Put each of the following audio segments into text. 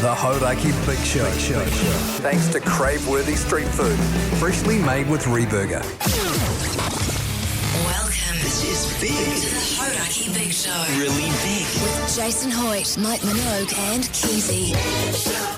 The Hauraki Big Show. Thanks to crave-worthy street food, freshly made with REBURGER. Welcome. This is big. To the Hauraki Big Show. Really big. With Jason Hoyte, Minogue and Keyzie.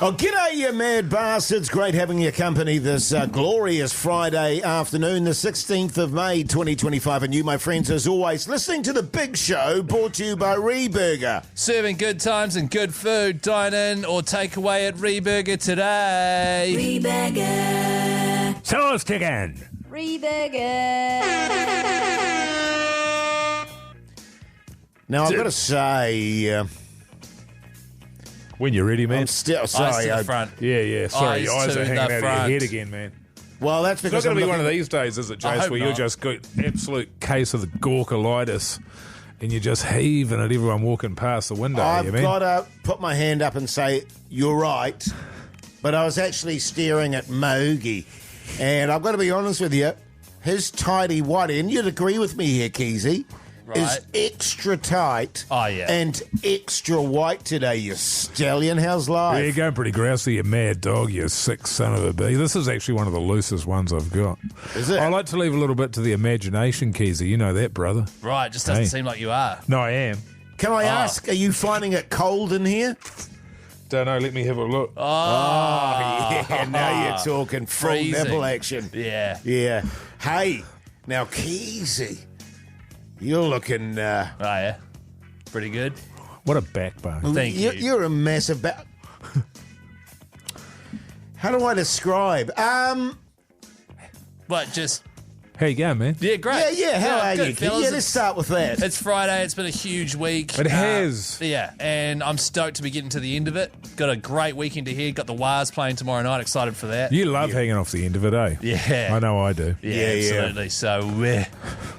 Oh, g'day, you mad bastards. Great having your company this glorious Friday afternoon, the 16th of May, 2025. And you, my friends, as always, listening to The Big Show, brought to you by REBURGER. Serving good times and good food. Dine in or take away at REBURGER today. REBURGER. Sauce chicken. REBURGER. Now, I've got to say... When you're ready, man. I'm still sorry. Eyes to the front. Yeah. Sorry, your eyes to are hanging out the of your front. head again, man. Well, that's It's not because going to be I'm one of looking- these days, is it, I Jace, hope where you're not. just got absolute case of the gorkalitis and you're just heaving at everyone walking past the window, I've you mean? got to put my hand up and say, you're right, but I was actually staring at Mogey, and I've got to be honest with you, his tidy whitey, and you'd agree with me here, Keyzie, is Right. extra tight Oh, yeah. and extra white today, you stallion. How's Yeah, life? you're going pretty grousey, you mad dog, you sick son of a bee. This is actually one of the loosest ones I've got. Is it? I like to leave a little bit to the imagination, Keyzie. You know that, brother. Right, just doesn't Hey. seem like you are. No, I am. Can I ask, are you finding it cold in here? Don't know, let me have a look. Oh, yeah, now you're talking full Freezing. nipple action. Yeah. Yeah. Hey, now, Keyzie, you're looking... Oh, yeah. Pretty good. What a backbone. Thank you. You're a massive... How do I describe? But just, How you going, man? yeah, great. Yeah, how are good, you? fellas. Yeah, let's start with that. It's Friday. It's been a huge week. It has. Yeah, and I'm stoked to be getting to the end of it. Got a great weekend ahead. Got the Wars playing tomorrow night. Excited for that. You love hanging off the end of it, eh? Yeah. I know I do. Yeah, Yeah. absolutely. So we're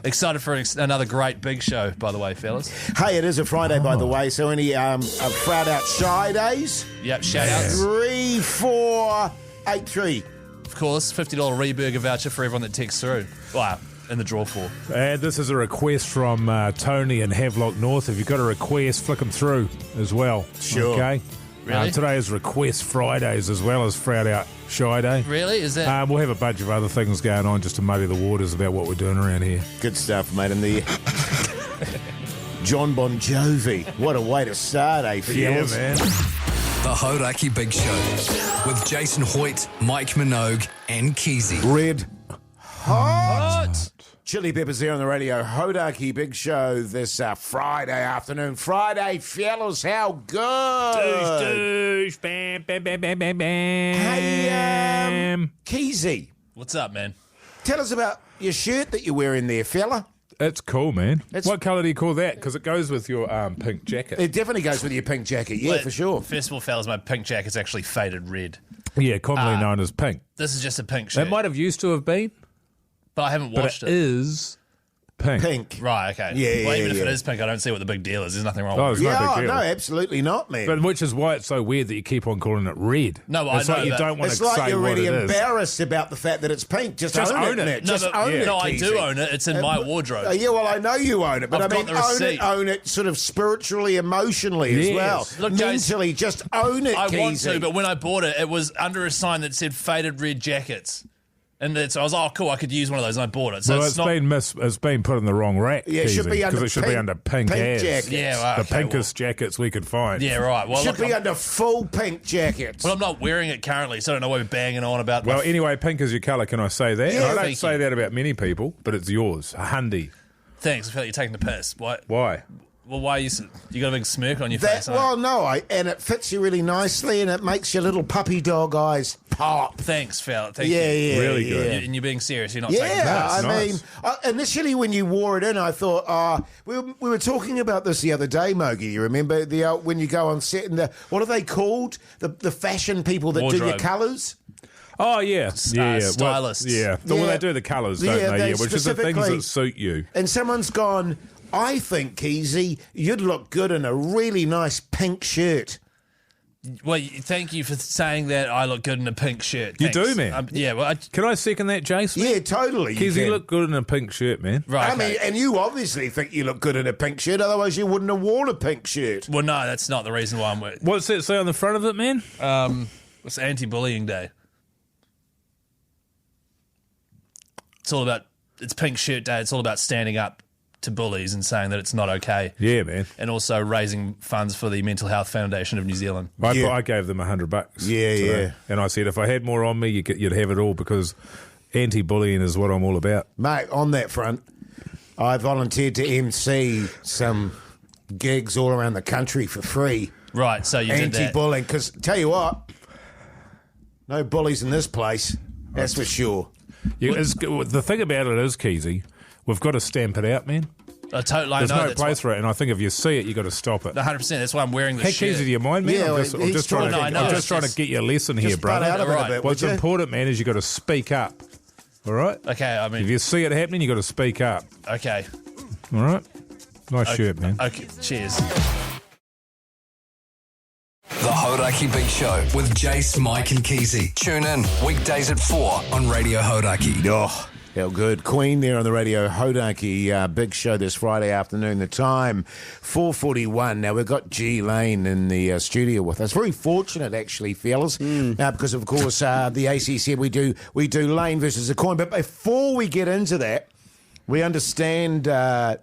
excited for another great big show, by the way, fellas. Hey, it is a Friday, by the way, so any crowd out shy days? Yep, shout outs. 3483. Of course, $50 REBURGER voucher for everyone that texts through. Wow, in the draw for. And this is a request from Tony in Havelock North. If you've got a request, flick them through as well. Sure. Okay? Really? Today is Request Fridays as well as Crowd Out Shy Day. Really? Is that? We'll have a bunch of other things going on just to muddy the waters about what we're doing around here. Good stuff, mate. And the John Bon Jovi. What a way to start, eh, fellas? Yeah, man. The Hauraki Big Show with Jason Hoyte, Mike Minogue, and Keyzie. Red hot. Chili Peppers there on the Radio Hauraki Big Show this Friday afternoon. Friday, fellas, how good? Douche, bam, bam, bam, bam, bam, bam. Hey, Keyzie, What's up, man? tell us about your shirt that you're wearing there, fella. It's cool, man. It's- What colour do you call that? Because it goes with your pink jacket. It definitely goes with your pink jacket, yeah, But for sure. First of all, fellas, my pink jacket's actually faded red. Yeah, commonly known as pink. This is just a pink shirt. It might have used to have been, but I haven't but washed it it. is pink. Pink. Right, okay. Yeah, well, yeah, even if yeah. it is pink, I don't see what the big deal is. There's nothing wrong Oh, with it's it. no Yeah, big deal. no, absolutely not, man. But which is why it's so weird that you keep on calling it red. No, I it's know, like you but don't want it's to like say you're what really it is. embarrassed about the fact that it's pink. Just Just own own it. it. No, Just but- own it, no, I do Keyzie. own it. It's in my wardrobe. Yeah, well, I know you own it, but I've I mean, got the receipt. own it sort of spiritually, emotionally as Yes. well. Look, Jace, mentally, just own it, I want Keyzie. to, but when I bought it, it was under a sign that said faded red jackets. And so I was like, oh, cool, I could use one of those, and I bought it. So Well, it's not... it's been put in the wrong rack. Yeah, it should be under because it should be pink- under pink, pink as. jackets. Yeah, well, the okay, pinkest jackets we could find. Yeah, right. Well, should look, be I'm, under full pink jackets. well, I'm not wearing it currently, so I don't know why we're banging on about Well, my... anyway, pink is your colour. Can I say that? Yeah, I don't thank say you. that about many people, but it's yours. A hundy. Thanks, I feel like you're taking the piss. Why? Why? Well, why are you got a big smirk on your That, face? huh? well, no, and it fits you really nicely, and it makes your little puppy dog eyes pop. Thanks, fella. Thank Yeah, you. yeah, Really yeah. good. And you're being serious. You're not taking Yeah, That's I nice. mean, initially when you wore it in, I thought, we were talking about this the other day, Mogey. You remember when you go on set and what are they called? The fashion people that do your Wardrobe. colours. Oh, yeah. Yeah. stylists. Well, yeah. Yeah. Well, they do the colours, don't Yeah, they? they Yeah, which is the things specifically- that suit you. And someone's gone, I think, Keyzie, you'd look good in a really nice pink shirt. Well, thank you for saying that. I look good in a pink shirt. You Thanks. do, man. Yeah, well, Can I second that, Jason? Yeah, totally. you Keyzie can. look good in a pink shirt, man. right. I mean, okay. and you obviously think you look good in a pink shirt, otherwise you wouldn't have worn a pink shirt. Well, no, that's not the reason why I'm with. What's that say on the front of it, man? It's anti-bullying day. It's pink shirt day. It's all about standing up to bullies and saying that it's not okay. Yeah, man. And also raising funds for the Mental Health Foundation of New Zealand. I gave them $100. Yeah, today. yeah. And I said, if I had more on me, you'd have it all, because anti-bullying is what I'm all about. Mate, on that front, I volunteered to MC some gigs all around the country for free. Right, so you did that. Anti-bullying, because tell you what, no bullies in this place, that's for sure. The thing about it is, Keyzie, we've got to stamp it out, man. There's There's no place for it, and I think if you see it, you got to stop it. 100%. That's why I'm wearing the Hey, shirt. Keyzie, do you mind, man? Yeah, I'm just he's trying talking- to, I know, I'm it's just trying to just- get you a lesson here, Just butt brother. out of it a Right. bit, What's would you? important, man, is you got to speak up. All right? Okay, I If mean, you see it happening, you got to speak up. okay. All right? Nice shirt, man. Okay, cheers. The Hauraki Big Show with Jase, Mike and Keyzie. Tune in weekdays at 4 on Radio Hauraki. Oh, how good. Queen there on the Radio Hauraki big show this Friday afternoon. The time, 4:41. Now, we've got G Lane in the studio with us. Very fortunate, actually, fellas, because, of course, the AC said we do Lane versus the coin. But before we get into that, we understand,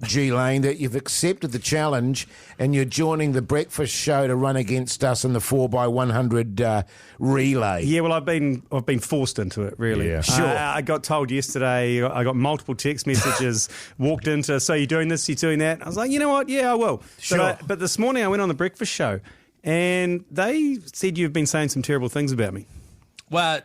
G Lane, that you've accepted the challenge and you're joining the breakfast show to run against us in the 4x100 relay. Yeah, well, I've been forced into it, really. Yeah. Sure. I got told yesterday. I got multiple text messages. Walked into, so you're doing this, you're doing that. I was like, you know what? Yeah, I will. Sure. But this morning I went on the breakfast show, and they said you've been saying some terrible things about me. Well,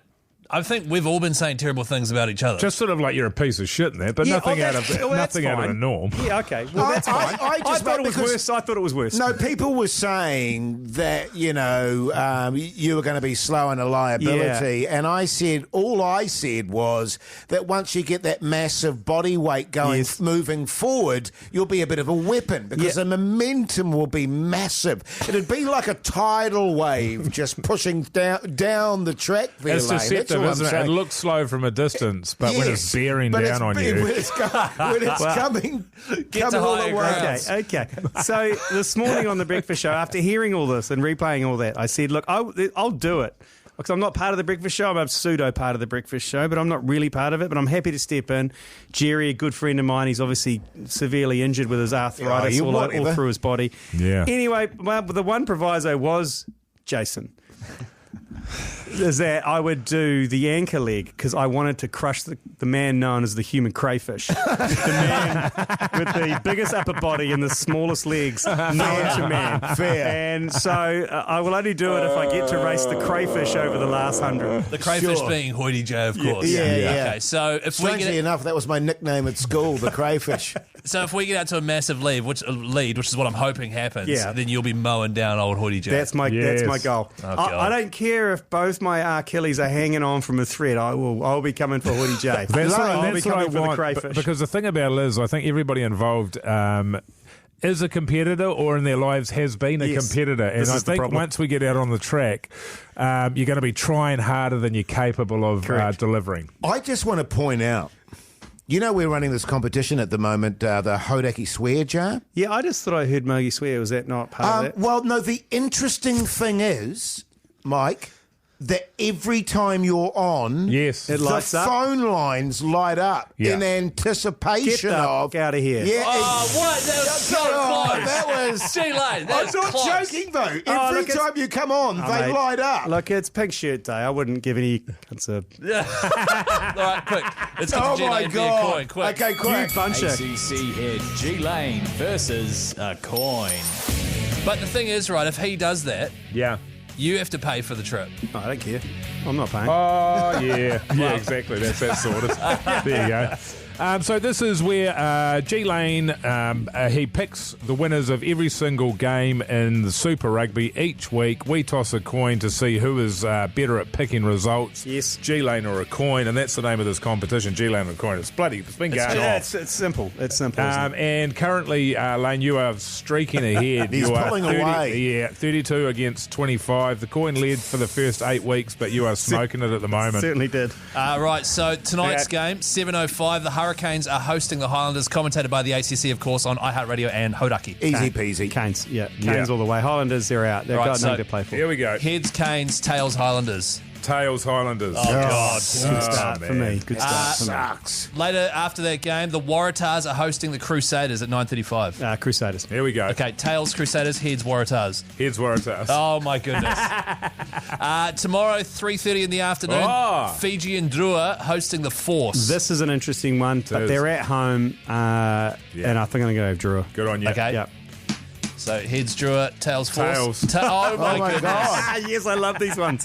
I think we've all been saying terrible things about each other. Just sort of like you're a piece of shit in there, but Yeah, nothing out of that's nothing out of the fine. norm. Yeah, okay. Well, that's fine. I just thought it was because- worse. I thought it was worse. No, people were saying that, you were going to be slow in a liability. Yeah. And all I said was that once you get that massive body weight going, Yes. moving forward, you'll be a bit of a weapon because the momentum will be massive. It'd be like a tidal wave just pushing down the track there, It's Lane. That's deceptive, all I'm isn't it? saying. It looks slow from a distance, but when it's Yes, bearing but down on when you. it's coming Get to all higher at once. ground. Okay. So this morning on the breakfast show, after hearing all this and replaying all that, I said, look, I'll do it. Because I'm not part of the breakfast show. I'm a pseudo part of the breakfast show, but I'm not really part of it. But I'm happy to step in. Jerry, a good friend of mine, he's obviously severely injured with his arthritis all through his body. Yeah. Anyway, well, the one proviso was Jason. Is that I would do the anchor leg because I wanted to crush the man known as the human crayfish. The man with the biggest upper body and the smallest legs known to man. Fair. And so I will only do it if I get to race the crayfish over the last 100. The crayfish Sure. being Hoyte J, of course. Yeah. Okay, so if we Strangely get enough, that was my nickname at school, the crayfish. if we get out to a massive lead, which is what I'm hoping happens, Yeah. then you'll be mowing down old Hoyte J. That's my goal. Oh, God. I don't care if both my Achilles are hanging on from a thread. I'll be coming for Hoyte J. That's I'll be what I coming for the want. crayfish. Because the thing about it is, I think everybody involved is a competitor, or in their lives has been a Yes. competitor. And This I is the think problem. once we get out on the track, you're going to be trying harder than you're capable of delivering. I just want to point out, we're running this competition at the moment, the Hauraki Swear Jar. Yeah, I just thought I heard Mogey swear. Was that not part of that? Well, no, the interesting thing is, Mike, that every time you're on, Yes. It the lights up. phone lines light up Yeah. in anticipation Get the of... fuck out of here. Yeah, Oh, what? That was so Oh, close. that was... G Lane, that I'm was not close. joking, though. Oh, Every look, it's- time you come on, they mate. light up. Look, it's pink shirt day. I wouldn't give any... It's a All right, quick. Let's get Oh, to G my Lane via God. coin, quick. Okay, quick. bunch of... ACC head G Lane versus a coin. But the thing is, right, if he does that, Yeah. you have to pay for the trip. I don't care. I'm not paying. Oh, yeah. Yeah, exactly. That's that sorted. There you go. So this is where G Lane, he picks the winners of every single game in the Super Rugby each week. We toss a coin to see who is better at picking results. Yes. G Lane or a coin, and that's the name of this competition, G Lane or a coin. It's been going on. It's simple. It's simple. Isn't it? And currently, Lane, you are streaking ahead. He's you are pulling away. Yeah, 32 against 25. The coin led for the first 8 weeks, but you are smoking it at the moment. Certainly did. Right, so tonight's game, 7:05, the Hurricanes are hosting the Highlanders, commentated by the ACC, of course, on iHeartRadio and Hauraki. Easy peasy. Canes, Canes all the way. Highlanders, they're out. They've Right, got so nothing to play for. Here we go. Heads, Canes, tails, Highlanders. Tails Highlanders. Oh, God. Good start for me. Good start for me. Sucks. Later after that game, the Waratahs are hosting the Crusaders at 9:35. Crusaders. Here we go. Okay, tails, Crusaders, heads, Waratahs. Here's Waratahs. Oh, my goodness. Tomorrow, 3:30 in the afternoon, Fiji and Drua hosting the Force. This is an interesting one, but is. they're at home, and I think I'm going to go with Drew. Good on you. Okay. Yep. So heads, Drua, tails, Force. Tails. Oh, my goodness. Yes, I love these ones.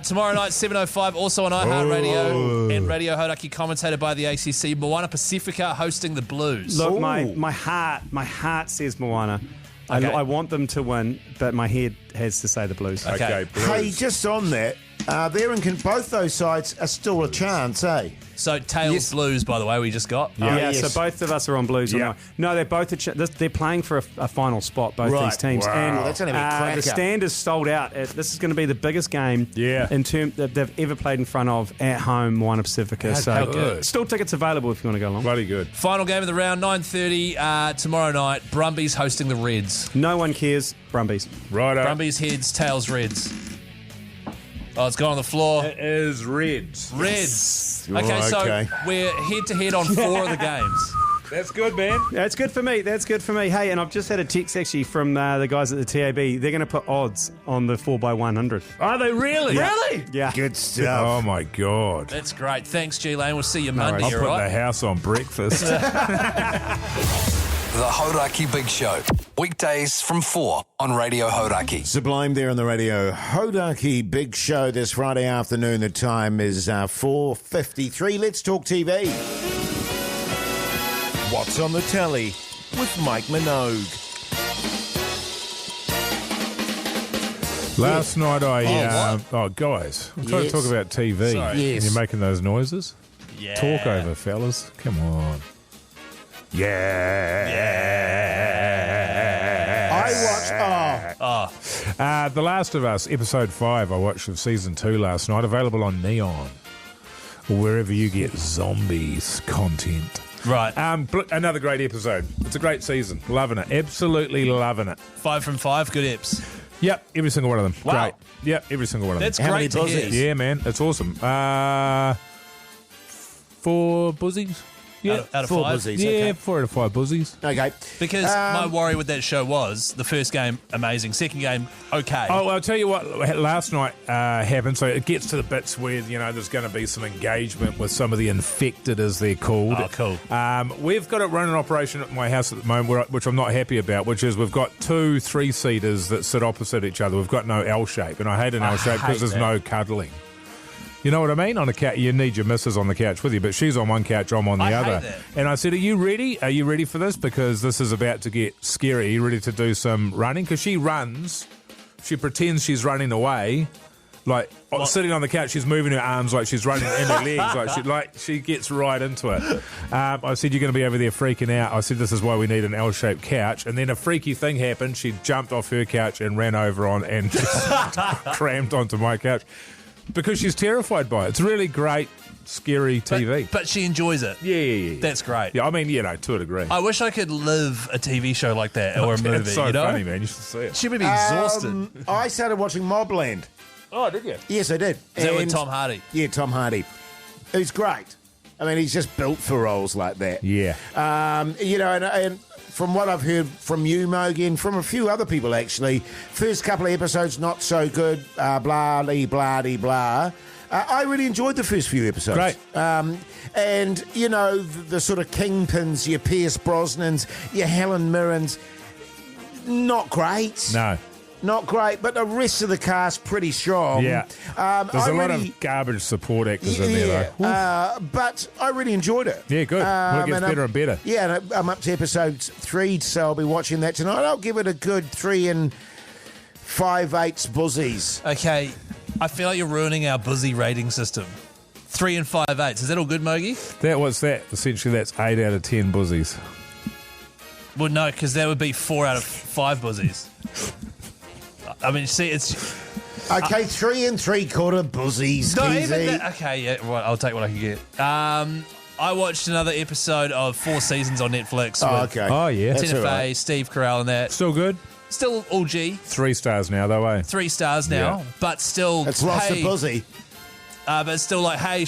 Tomorrow night, 7:05, also on iHeartRadio and Radio Hauraki, commentated by the ACC. Moana Pacifica hosting the Blues. Look, my heart says Moana. Okay. I want them to win, but my head has to say the Blues. Okay, Blues. Hey, just on that, both those sides are still a chance, eh? So tails, Blues, by the way, we just got. Yeah, yes. so both of us are on Blues. Yeah. No, they're both they're playing for a final spot, both Right. these teams. Wow. And That's gonna be a cracker. the stand is sold out. This is going to be the biggest game in term that they've ever played in front of at home, Moana Pacifica. How good. Still tickets available if you want to go along. Bloody good. Final game of the round, 9:30 tomorrow night. Brumbies hosting the Reds. No one cares. Brumbies. Righto. Brumbies heads, tails, Reds. Oh, it's gone on the floor. It is Reds. Reds. Right, Okay, so okay. we're head-to-head on 4 of the games. That's good, man. That's good for me. Hey, and I've just had a text actually from the guys at the TAB. They're going to put odds on the 4x100. Are they really? Really? Yeah. Good stuff. Oh, my God. That's great. Thanks, G Lane. We'll see you Monday, I'll all put right? the house on breakfast. The Hauraki Big Show. Weekdays from 4 on Radio Hauraki. Sublime there on the Radio Hauraki Big Show this Friday afternoon. The time is 4:53. Let's talk TV. What's on the telly with Mike Minogue? Last night I... what? guys, I'm trying to talk about TV. Sorry. Yes. And you're making those noises? Yeah. Talk over, fellas. Come on. I watched... The Last of Us, episode 5, I watched of season 2 last night, available on Neon, or wherever you get zombies content. Right. Another great episode. It's a great season. Loving it. Absolutely loving it. 5 from 5, good eps. Yep, every single one of them. Wow. Great. Yep, every single one of them. That's How great to many hear. buzzers? Yeah, man, it's awesome. 4 buzzies. Yeah, Out of 4 5. buzzies. yeah, Okay. 4 out of 5 buzzies. Okay. Because my worry with that show was the first game, amazing. Second game, okay. Oh, I'll tell you what last night happened. So it gets to the bits where, there's going to be some engagement with some of the infected, as they're called. Oh, cool. We've got it running operation at my house at the moment, which I'm not happy about, which is we've got 2 3-seaters that sit opposite each other. We've got no L shape, and I hate an L shape because there's no cuddling. You know what I mean? On a couch, you need your missus on the couch with you, but she's on one couch, I'm on the I other. hate that. And I said, "Are you ready? Are you ready for this? Because this is about to get scary. Are you ready to do some running?" Because she runs, she pretends she's running away, like sitting on the couch. She's moving her arms like she's running, and her legs she gets right into it. I said, "You're going to be over there freaking out." I said, "This is why we need an L-shaped couch." And then a freaky thing happened. She jumped off her couch and ran over on and just crammed onto my couch. Because she's terrified by it. It's really great, scary TV. But she enjoys it. Yeah. That's great. Yeah, I mean, to a degree. I wish I could live a TV show like that or a movie, It's so you know? funny, man. You should see it. She would be exhausted. I started watching Mobland. Oh, did you? Yes, I did. Is that with And- Tom Hardy? Yeah, Tom Hardy. He's great. I mean, he's just built for roles like that. Yeah. And from what I've heard from you, Mogey, and from a few other people, actually, first couple of episodes, not so good, blah-de-blah-de-blah. I really enjoyed the first few episodes. Great. And, the sort of kingpins, your Pierce Brosnans, your Helen Mirrens, not great. No. not great, but the rest of the cast pretty strong. Yeah. There's a lot of garbage support actors in there, though. But I really enjoyed it. Yeah, good. Well, it gets better and better. Yeah, and I'm up to episode 3, so I'll be watching that tonight. I'll give it a good 3 5/8 buzzies. Okay, I feel like you're ruining our buzzy rating system. 3 5/8. Is that all good, Mogey? What's that? Essentially, that's 8 out of 10 buzzies. Well, no, because that would be 4 out of 5 buzzies. I mean, see, it's... Okay, 3 3/4 buzzies. No, Keyzie. even that, okay, yeah, right, I'll take what I can get. I watched another episode of 4 Seasons on Netflix with Okay. Oh, yeah. That's Tina all Fey, right. Steve Carell and that. Still good? Still all G. 3 stars now, though, eh? 3 stars now, Yeah. but still... It's lost hey, a buzzy. but it's still like, hey,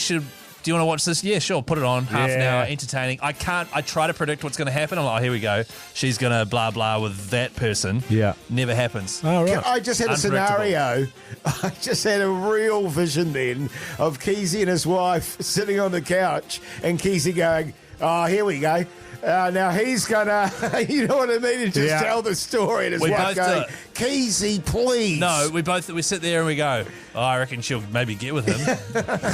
do you want to watch this? Yeah, sure, put it on. Half an Yeah. hour, entertaining. I try to predict what's going to happen. I'm like, oh, here we go. She's going to blah, blah with that person. Yeah. Never happens. Oh, right. I just had a scenario. I just had a real vision then of Keyzie and his wife sitting on the couch and Keyzie going, oh, here we go. Now he's gonna, you know what I mean, and just tell the story. And his We wife both going, do. Keyzie, please. No, we sit there and we go, oh, I reckon she'll maybe get with him.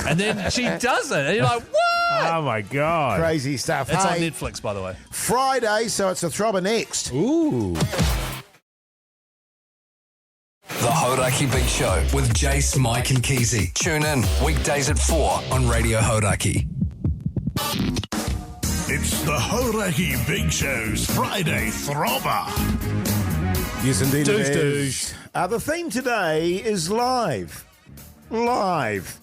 And then she doesn't. And you're like, what? Oh, my God. Crazy stuff. It's on Hey, Netflix, by the way. Friday, so it's a Throbber next. Ooh. The Hauraki Big Show with Jase, Mike and Keyzie. Tune in weekdays at 4 on Radio Hauraki. It's the Hauraki Big Show's Friday Throbber. Yes, indeed Douche, it is. The theme today is live. Live.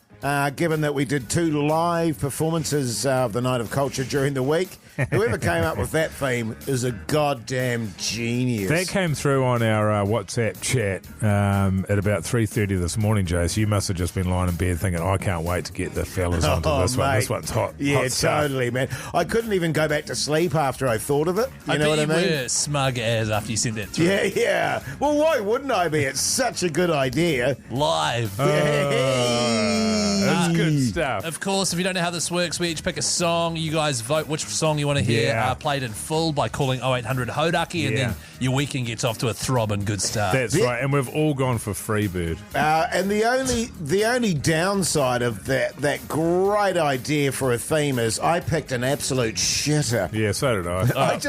Given that we did 2 live performances of the Night of Culture during the week, whoever came up with that theme is a goddamn genius. That came through on our WhatsApp chat at about 3:30 this morning, Jace. You must have just been lying in bed thinking, I can't wait to get the fellas onto this one. mate. This one's hot. Yeah, hot stuff. totally, man. I couldn't even go back to sleep after I thought of it. You know what I bet mean? you were smug as after you sent that through. Yeah. Well, why wouldn't I be? It's such a good idea. Live. That's good stuff. Of course, if you don't know how this works, we each pick a song. You guys vote which song you want to hear Yeah. played in full by calling 0800 Hauraki, and Yeah. then your weekend gets off to a throbbing good start. That's right, and we've all gone for Freebird. And the only downside of that great idea for a theme is I picked an absolute shitter. Yeah, so did I.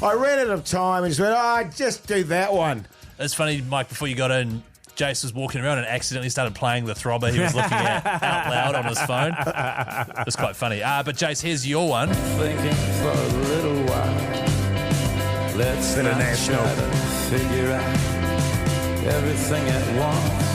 I ran out of time and just went, just do that one. It's funny, Mike, before you got in, Jace was walking around and accidentally started playing the Throbber he was looking at out loud on his phone. It was quite funny. But Jace, here's your one. Thinking for a little while. Let's not International. try to figure out everything at once.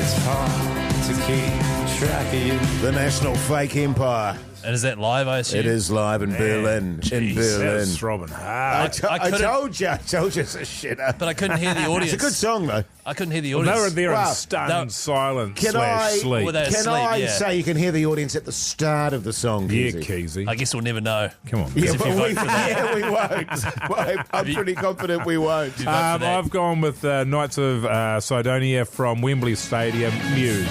It's hard to keep track of you. The National Fake Empire. And is that live, I assume? It is live in Berlin. In Jeez, Berlin. that's throbbing hard. I told you it's a shitter. But I couldn't hear the audience. It's a good song, though. I couldn't hear the They audience. were there Wow. in stunned silence Can I- / sleep. Were they Can asleep? I Yeah. say you can hear the audience at the start of the song, Yeah, Keyzie? Keezy. I guess we'll never know. Come on. Yeah, if but you vote we, for that. yeah, we won't. I'm pretty confident we won't. You vote for that. I've gone with Knights of Sidonia from Wembley Stadium, Muse.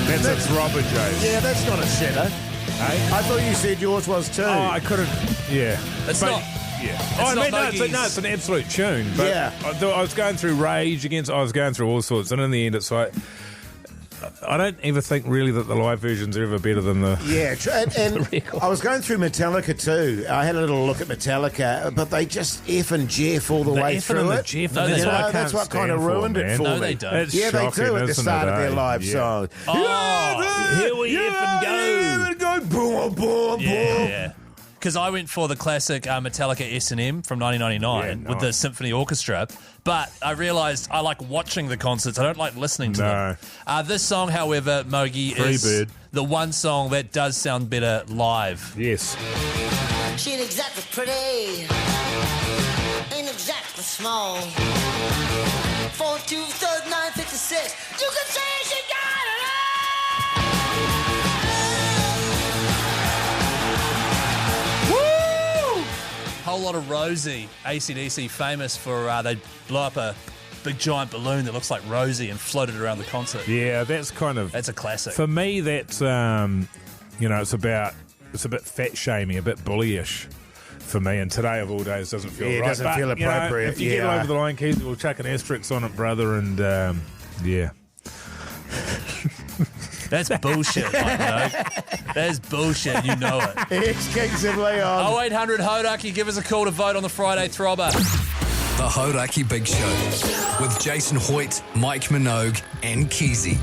That's a Throbber, Jace. Yeah, that's not a shitter. Hey? I thought you said yours was too. Oh, I couldn't. Yeah. It's But- not. Yeah. It's I not mean, Mogey's. it's an absolute tune. But Yeah. I was going through Rage Against. I was going through all sorts, and in the end, it's like I don't ever think really that the live versions are ever better than the. Yeah, and I was going through Metallica too. I had a little look at Metallica, but they just F and Jeff all the way F through and the it. Jeff, No, and that's what I what- that's can't what kind of stand ruined it man. for No, me. they don't. It's Yeah, they shocking, do at the isn't start it, of their eh? live Yeah. song. Oh, here we F and go. Here we go. Boom, boom, boom. Yeah. Because I went for the classic Metallica S&M from 1999 Yeah, with the nice. symphony orchestra, but I realised I like watching the concerts. I don't like listening to them. This song, however, Mogey, is Freebird. the one song that does sound better live. Yes. She ain't exactly pretty, ain't exactly small. 4-2-3-9-56. You can say she got it all. Whole lot of Rosie, AC/DC, famous for they blow up a big giant balloon that looks like Rosie and floated around the concert. Yeah, that's a classic. For me, that's it's a bit fat shaming, a bit bullyish for me. And today of all days doesn't feel right. It doesn't feel appropriate. If you get over the line, Keyzie, we'll chuck an asterisk on it, brother. And yeah. That's bullshit, Minogue. That's bullshit. You know it. It's Kings of Leon. 0800 Hauraki. Give us a call to vote on the Friday Throbber. The Hauraki Big Show with Jason Hoyte, Mike Minogue, and Keyzie.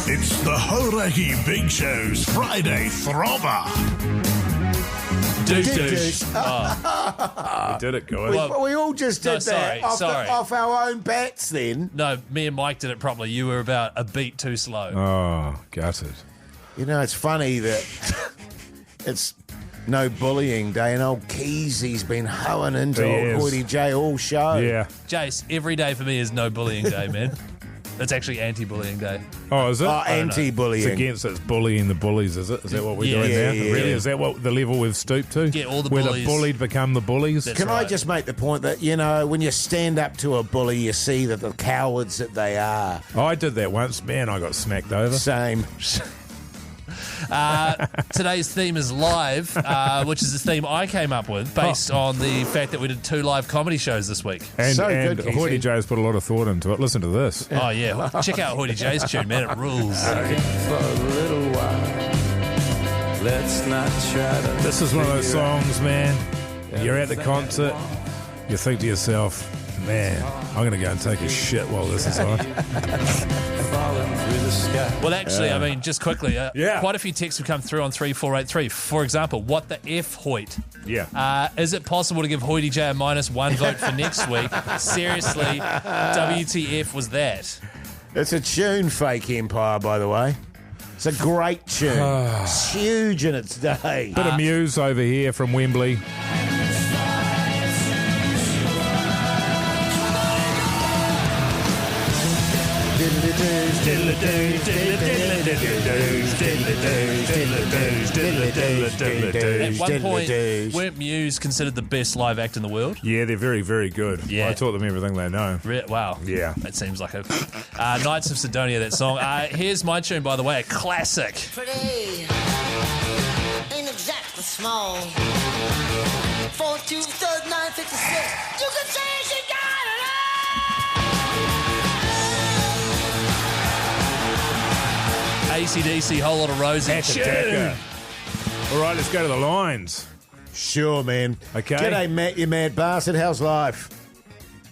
It's the Hauraki Big Show's Friday Throbber. Douche. We did it, guys. We all just did that off our own bats then. No, me and Mike did it properly. You were about a beat too slow. Oh, gutted. You know, it's funny that it's no bullying day and old Keyzie's been hoeing into old Hoyte J all show. Yeah. Jace, every day for me is no bullying day, man. That's actually anti-bullying day. Oh, is it? Anti-bullying. It's bullying the bullies, is it? Is that what we're doing now? Yeah. Really? Is that what the level we've stooped to? Get all the Where bullies. the bullied become the bullies? That's Can I right. just make the point that, when you stand up to a bully, you see that the cowards that they are. I did that once. Man, I got smacked over. Same. Today's theme is live, which is the theme I came up with based on the fact that we did 2 live comedy shows this week. And good, Keyzie. Hoyte J's put a lot of thought into it. Listen to this. Oh, yeah. Check out Hoyte J's tune, man. It rules. For a little while, let's not try to. This is one of those songs, man. You're at the concert, you think to yourself, man, I'm going to go and take a shit while this is on. Falling through the sky. Well, actually, I mean, just quickly, Yeah. quite a few texts have come through on 3483. For example, what the F, Hoyte? Yeah. Is it possible to give Hoyte J a -1 vote for next week? Seriously, WTF was that? It's a tune, Fake Empire, by the way. It's a great tune. It's huge in its day. Bit of Muse over here from Wembley. At one point, weren't Muse considered the best live act in the world? Yeah, they're very, very good. Yeah. I taught them everything they know. Wow. Yeah. That seems like a... Knights of Sidonia, that song. Here's my tune, by the way, a classic. Pretty ain't exactly small. 4, 2, 3, 9, 56. You can say she got it all. AC/DC, Whole Lot of Rosie. Attacker. All right, let's go to the lines. Sure, man. Okay. G'day, Matt, you mad bastard. How's life?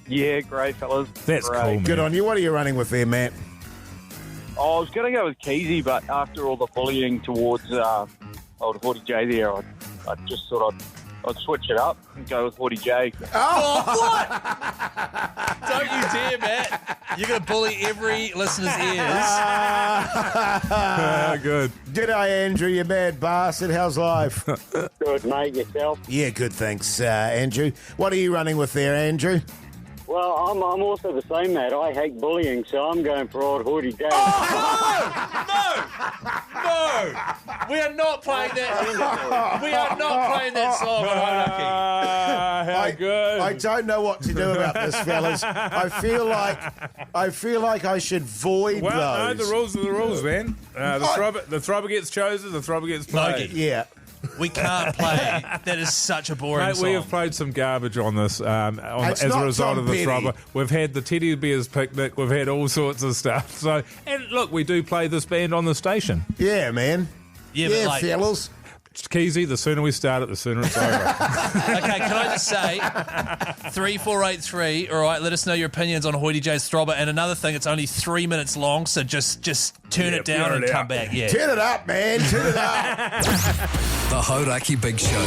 Yeah, great, fellas. That's Great. cool, man. Good on you. What are you running with there, Matt? I was going to go with Keyzie, but after all the bullying towards old Hoyte J there, I just thought I'd switch it up and go with Hoyte J. Oh, what? Don't you dare, Matt. You're going to bully every listener's ears. Good. G'day, Andrew, you mad bastard. How's life? Good, mate. Yourself? Yeah, good, thanks, Andrew. What are you running with there, Andrew? Well, I'm also the same, mate. I hate bullying, so I'm going for old Hoyte J. No! We are not playing that. We are not playing that song on Hauraki. How good. I don't know what to do about this, fellas. I feel like I should void Well, no, those. the rules are the rules, man. The Throbber gets chosen, the Throbber gets played. Mogey. Yeah. We can't play. That is such a boring Mate, song. we have played some garbage on this It's as a not result Tom of the Petty. Throbber. We've had the Teddy Bears picnic. We've had all sorts of stuff. So, and look, we do play this band on the station. Yeah, man. Yeah, but like- fellas. Keyzie, the sooner we start it, the sooner it's over. Okay, can I just say 3483, all right, let us know your opinions on Hoyte J's Throbber. And another thing, it's only 3 minutes long, so just turn it down and come back. Yeah. Turn it up, man. Turn it up. The Hauraki Big Show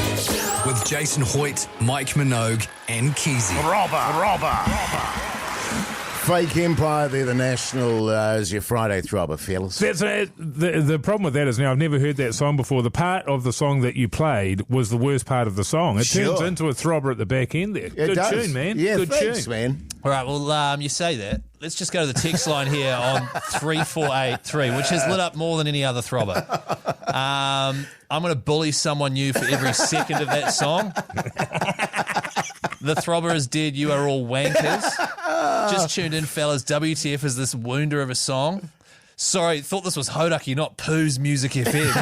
with Jason Hoyte, Mike Minogue, and Keyzie. Robber. Fake Empire, they're the national is your Friday Throbber, fellas. That's the problem with that is now I've never heard that song before. The part of the song that you played was the worst part of the song. It turns into a throbber at the back end there. Good does. tune, man. Yeah, Good thanks, tune. man. All right, well, you say that. Let's just go to the text line here on 3483, which has lit up more than any other Throbber. I'm going to bully someone new for every second of that song. The Throbber is dead. You are all wankers. Just tuned in, fellas. WTF is this wounder of a song. Sorry, thought this was Hauraki, not Pooh's Music FM.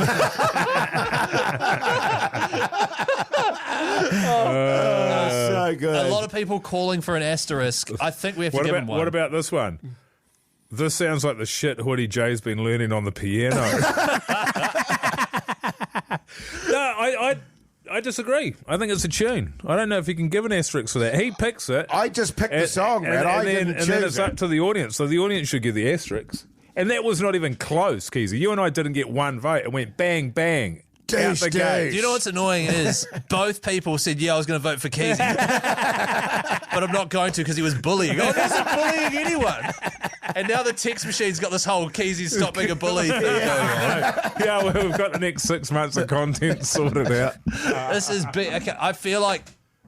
So good. A lot of people calling for an asterisk. I think we have to give him one. What about this one? This sounds like the shit Hoodie Jay's been learning on the piano. No, I disagree. I think it's a tune. I don't know if you can give an asterisk for that. He picks it. I just picked the song, man. And then it's up to the audience. So the audience should give the asterisk. And that was not even close, Keyzie. You and I didn't get one vote. It went bang, bang. Out the gate. You know what's annoying is both people said, yeah, I was going to vote for Keyzie. But I'm not going to because he was bullying. Oh, he's not bullying anyone. And now the text machine's got this whole Keyzie stop being a bully thing going on. Yeah, well, we've got the next 6 months of content sorted out. This is big. Okay, I feel like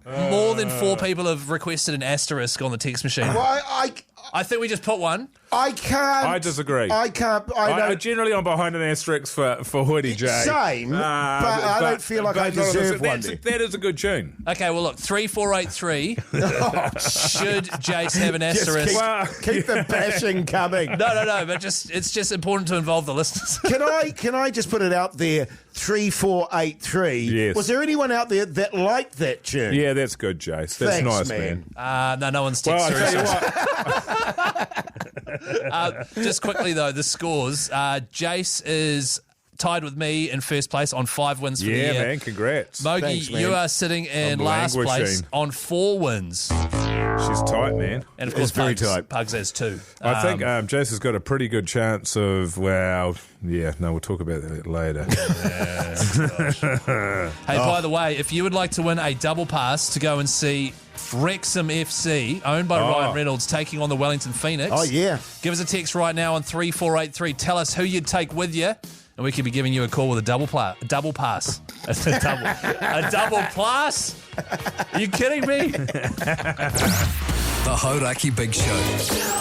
more than 4 people have requested an asterisk on the text machine. Well, I think we just put one. I can't. I disagree. I can't. I generally I'm behind an asterisk for Hoodie Jay. Same, but I don't feel like I deserve one. That is a good tune. Okay, well look, 3483. Should Jase have an asterisk? Keep the bashing coming. No, but it's just important to involve the listeners. Can I just put it out there? 3483. Yes. Was there anyone out there that liked that tune? Yeah, that's good, Jase. That's Thanks, nice, man. No one's Well, texted. I tell you what. Just quickly though, the scores. Jase is tied with me in first place on 5 wins for the year. Yeah, man, congrats. Mogey, Thanks, man. you are sitting in I'm last place languishing. on 4 wins. She's tight, man. And of course, It's very tight. Pugs has 2. I think Jase has got a pretty good chance of, we'll talk about that later. Hey, by the way, if you would like to win a double pass to go and see Wrexham FC, owned by Ryan Reynolds, taking on the Wellington Phoenix. Oh, yeah. Give us a text right now on 3483. Tell us who you'd take with you, and we could be giving you a call with a double pass. A double pass. Are you kidding me? The Hauraki Big Show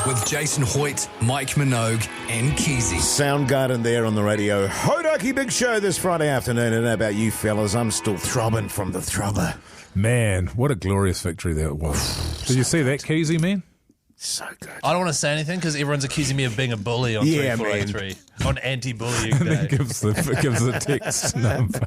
with Jason Hoyte, Mike Minogue, and Keyzie. Soundgarden there on the radio. Hauraki Big Show this Friday afternoon. And how about you fellas? I'm still throbbing from the Throbber. Man, what a glorious victory that was. Did you see that, Keyzie, man? So good. I don't want to say anything because everyone's accusing me of being a bully on 3483. On anti-bullying And day. then gives the text number.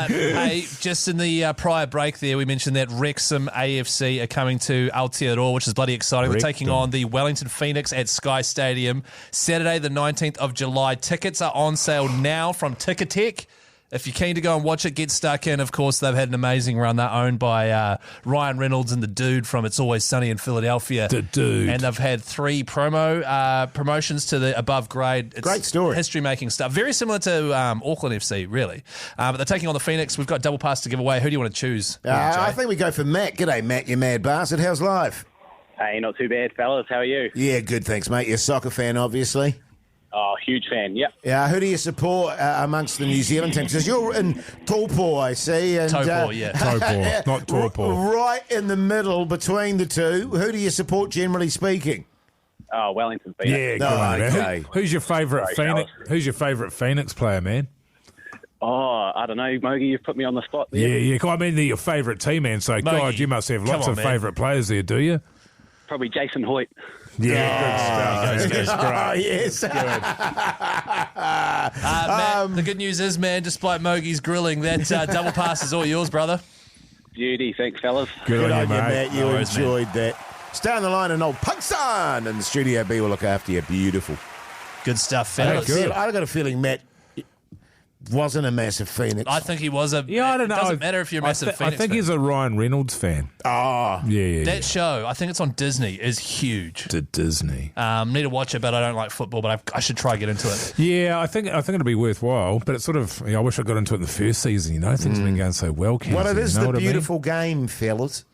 Hey, just in the prior break there, we mentioned that Wrexham AFC are coming to Aotearoa, which is bloody exciting. We're taking on the Wellington Phoenix at Sky Stadium Saturday, the 19th of July. Tickets are on sale now from Ticketek. If you're keen to go and watch it, get stuck in. Of course, they've had an amazing run. They're owned by Ryan Reynolds and the dude from It's Always Sunny in Philadelphia. The dude. And they've had 3 promotions to the above grade. It's great story. History-making stuff. Very similar to Auckland FC, really. But they're taking on the Phoenix. We've got double pass to give away. Who do you want to choose? I think we go for Matt. G'day, Matt, you mad bastard. How's life? Hey, not too bad, fellas. How are you? Yeah, good, thanks, mate. You're a soccer fan, obviously. Oh, huge fan, yep. Yeah, who do you support amongst the New Zealand teams? Because you're in Taupo, I see. And, Taupo, Taupo, not Taupo. Right in the middle between the two. Who do you support, generally speaking? Oh, Wellington Phoenix. Yeah, good on, man. Who's your favourite Phoenix? Who's your favourite Phoenix player, man? Oh, I don't know, Mogey. You've put me on the spot there. Yeah. I mean, they're your favourite team, man. So, God, you must have lots of favourite players there, do you? Probably Jason Hoyte. Yeah, good stuff. Oh, yes. Matt, the good news is, man, despite Mogey's grilling, that double pass is all yours, brother. Beauty. Thanks, fellas. Good on you, mate. Matt. You enjoyed that. Stay on the line and old Pugson in the Studio B will look after you. Beautiful. Good stuff, fellas. I got a feeling Matt wasn't a massive Phoenix. I think he was a... Yeah, I don't know. It doesn't matter if you're a massive Phoenix I think fan. he's a Ryan Reynolds fan. Oh. Yeah. That show, I think it's on Disney, is huge. To Disney. Need to watch it, but I don't like football, but I should try to get into it. Yeah, I think it'll be worthwhile, but it's sort of, I wish I got into it in the first season, Things have been going so well, Keyzie. Well, it is you know the beautiful game, fellas.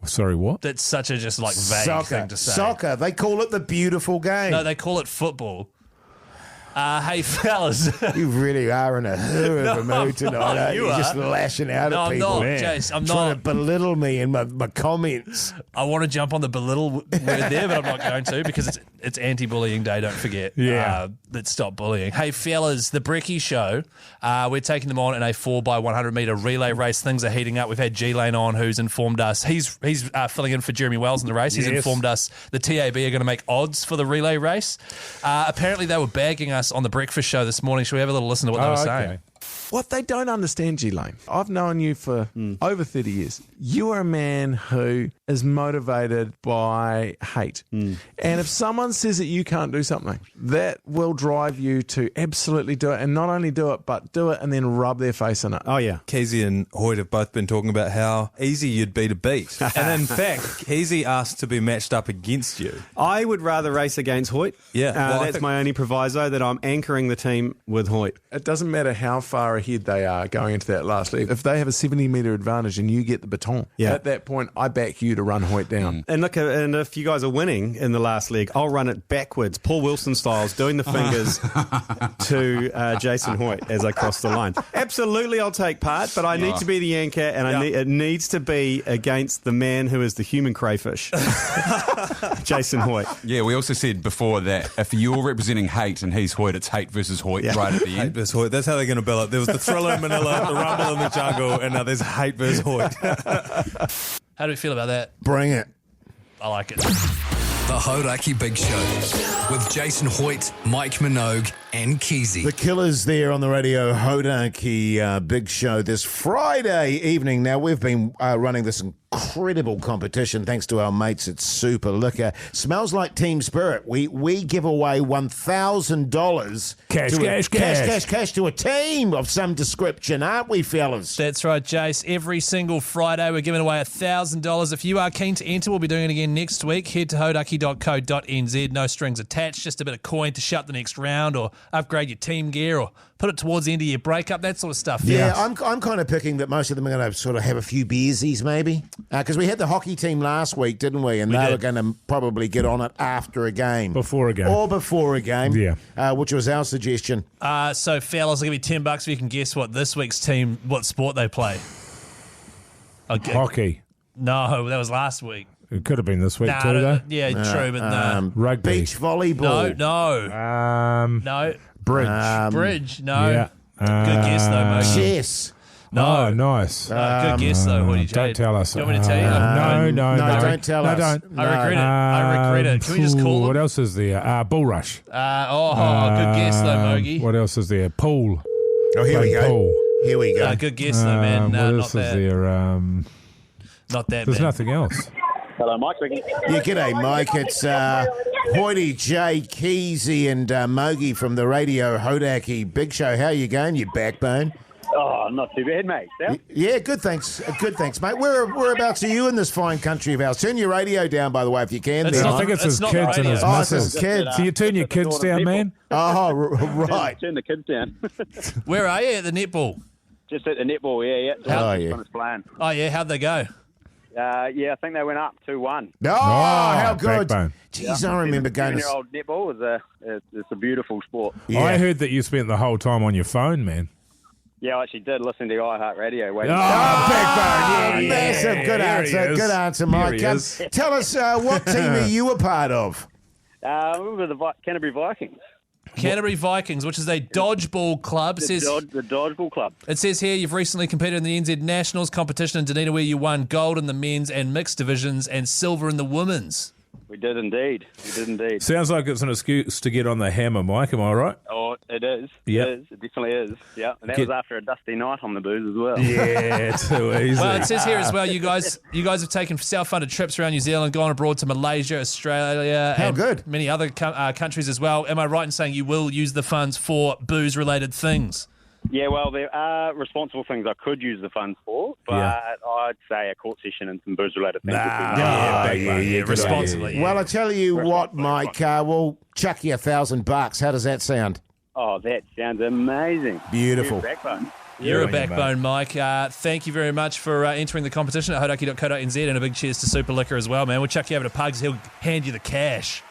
Sorry, what? That's such a just like vague thing to say. Soccer. They call it the beautiful game. No, they call it football. Hey, fellas. You really are in a hurry of a mood tonight, aren't you? You're just lashing out at people. I'm not, Jase. I'm trying not. to belittle me in my comments. I want to jump on the belittle word there, but I'm not going to because it's anti-bullying day, don't forget. Yeah. Let's stop bullying. Hey, fellas, the Brekky Show, we're taking them on in a 4x100 metre relay race. Things are heating up. We've had G Lane on who's informed us. He's filling in for Jeremy Wells in the race. He's informed us the TAB are going to make odds for the relay race. Apparently, they were bagging us on the breakfast show this morning. Should we have a little listen to what they were saying? What they don't understand, G Lane, I've known you for over 30 years. You are a man who is motivated by hate. And if someone says that you can't do something, that will drive you to absolutely do it. And not only do it, but do it and then rub their face in it. Oh, yeah. Keyzie and Hoyte have both been talking about how easy you'd be to beat. And in fact, Keyzie asked to be matched up against you. I would rather race against Hoyte. Yeah. Well, that's my only proviso, that I'm anchoring the team with Hoyte. It doesn't matter how far ahead they are going into that last leg. If they have a 70-metre advantage and you get the baton, at that point, I back you to run Hoyte down. And look, and if you guys are winning in the last leg, I'll run it backwards, Paul Wilson styles, doing the fingers to Jason Hoyte as I cross the line. Absolutely, I'll take part, but I need to be the anchor, and it needs to be against the man who is the human crayfish, Jason Hoyte. Yeah, we also said before that if you're representing hate and he's Hoyte, it's hate versus Hoyte right at the end. Hate versus Hoyte. That's how they're going to bill it. There was the Thriller in Manila, the Rumble in the Jungle, and now there's hate versus Hoyte. How do we feel about that? Bring it. I like it. The Hauraki Big Show with Jason Hoyte, Mike Minogue, and Keyzie. The Killers there on the Radio Hauraki Big Show this Friday evening. Now, we've been running this incredible competition thanks to our mates at Super Liquor. Smells like team spirit. We give away $1,000 cash to a team of some description, aren't we, fellas? That's right, Jace. Every single Friday we're giving away $1,000. If you are keen to enter, we'll be doing it again next week. Head to hauraki.co.nz. No strings attached, just a bit of coin to shut the next round or upgrade your team gear or put it towards the end of your breakup, that sort of stuff. Yeah, I'm kind of picking that most of them are going to sort of have a few beersies maybe. Because we had the hockey team last week, didn't we? And they were going to probably get on it after a game. Before a game. Or before a game. Yeah. Which was our suggestion. So, fellas, I'll give you $10 if you can guess what this week's team, what sport they play. Okay. Hockey. No, that was last week. It could have been this week too, though. Yeah, true, but no. Rugby. Beach volleyball. No. Bridge. Bridge, no. Yeah. Good guess, though, Mogey. Chess. No. Oh, nice. Good guess, though, Hoyte. Don't tell us. Do you want me to tell you? No, don't tell us. Don't. I regret it. Can we just call them? What else is there? Bull rush. Good guess, though, Mogey. What else is there? Pool. Oh, here we go. Pool. Here we go. Good guess, though, man. No, what not else that. is there? Not that, There's man. nothing else. Hello, Mike speaking. Yeah, g'day, Mike. It's Hoyte, Jay, Keyzie, and Mogey from the Radio Hauraki Big Show. How you going, you backbone? Oh, not too bad, mate. Yeah, good, thanks. Good, thanks, mate. Whereabouts are you in this fine country of ours? Turn your radio down, by the way, if you can. I think it's his kids and his missus. Kids. So you turn your kids down, man? Oh, right. Turn the kids down. Where are you at the netball? Just at the netball, yeah. Playing. Oh, yeah, how'd they go? Yeah, I think they went up 2-1. Oh, how good. Backbone. Jeez, I remember going to... 7-year-old netball it's a beautiful sport. Yeah. I heard that you spent the whole time on your phone, man. Yeah, I actually did listen to iHeartRadio. Backbone, massive. Good answer, Mike. Tell us, what team are you a part of? We were the Canterbury Vikings. Canterbury Vikings, which is a dodgeball club. The dodgeball club. It says here you've recently competed in the NZ Nationals competition in Dunedin, where you won gold in the men's and mixed divisions and silver in the women's. We did indeed. Sounds like it's an excuse to get on the hammer, Mike. Am I right? Oh, it is. Yep. It is. It definitely is. Yeah, and that was after a dusty night on the booze as well. Yeah, too easy. Well, it says here as well, you guys have taken self-funded trips around New Zealand, gone abroad to Malaysia, Australia, and many other countries as well. Am I right in saying you will use the funds for booze-related things? Yeah, well, there are responsible things I could use the funds for, but I'd say a court session and some booze-related things. Responsibly. Well, I tell you what, Mike, we'll chuck you $1,000. How does that sound? Oh, that sounds amazing. Beautiful. Backbone. You're a backbone, Mike. Thank you very much for entering the competition at hauraki.co.nz, and a big cheers to Super Liquor as well, man. We'll chuck you over to Pugs. He'll hand you the cash.